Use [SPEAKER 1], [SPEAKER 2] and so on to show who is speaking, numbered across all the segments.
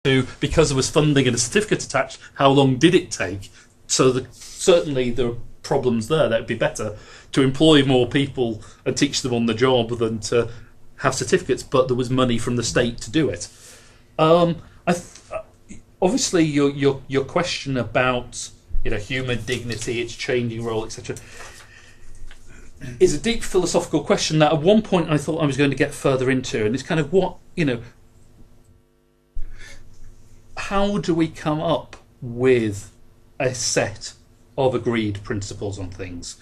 [SPEAKER 1] to, because there was funding and a certificate attached, how long did it take? So certainly there are problems there. That would be better to employ more people and teach them on the job than to have certificates, but there was money from the state to do it. Obviously your question about human dignity, its changing role, etc., is a deep philosophical question that at one point I thought I was going to get further into, and it's kind of how do we come up with a set of agreed principles on things?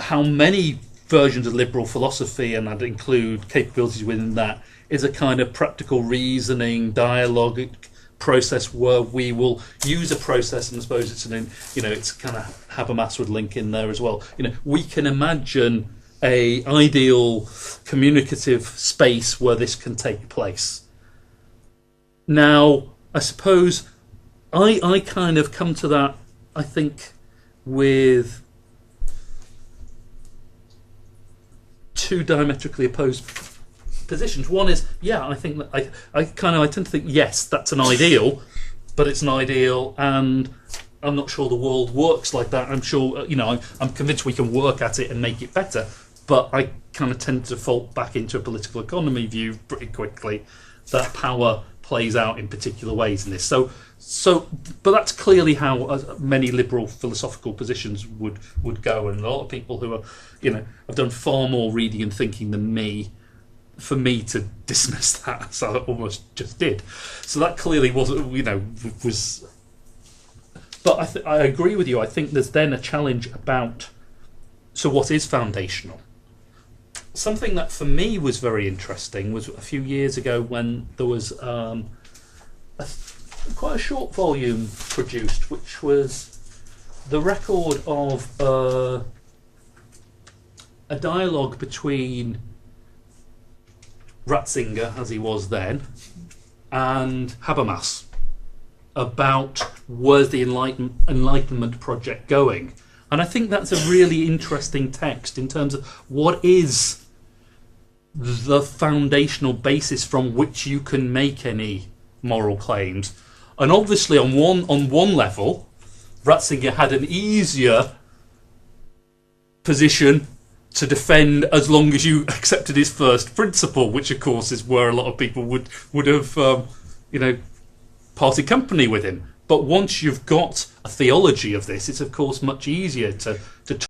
[SPEAKER 1] How many versions of liberal philosophy, and I'd include capabilities within that, is a kind of practical reasoning, dialogue process where we will use a process, and I suppose it's kind of Habermas would link in there as well. We can imagine a ideal communicative space where this can take place. Now, I suppose I kind of come to that, I think, with two diametrically opposed positions. One is, I think that I tend to think, yes, that's an ideal, but it's an ideal, and I'm not sure the world works like that. I'm sure, I'm convinced we can work at it and make it better, but I kind of tend to fall back into a political economy view pretty quickly that power plays out in particular ways in this. But that's clearly how many liberal philosophical positions would go, and a lot of people who are, have done far more reading and thinking than me, for me to dismiss that, so I almost just did. So that clearly was. But I agree with you. I think there's then a challenge about, so what is foundational? Something that for me was very interesting was a few years ago when there was quite a short volume produced, which was the record of a dialogue between Ratzinger, as he was then, and Habermas about where's the Enlightenment project going. And I think that's a really interesting text in terms of what is the foundational basis from which you can make any moral claims. And obviously on one level, Ratzinger had an easier position to defend as long as you accepted his first principle, which of course is where a lot of people would have parted company with him. But once you've got a theology of this, it's of course much easier to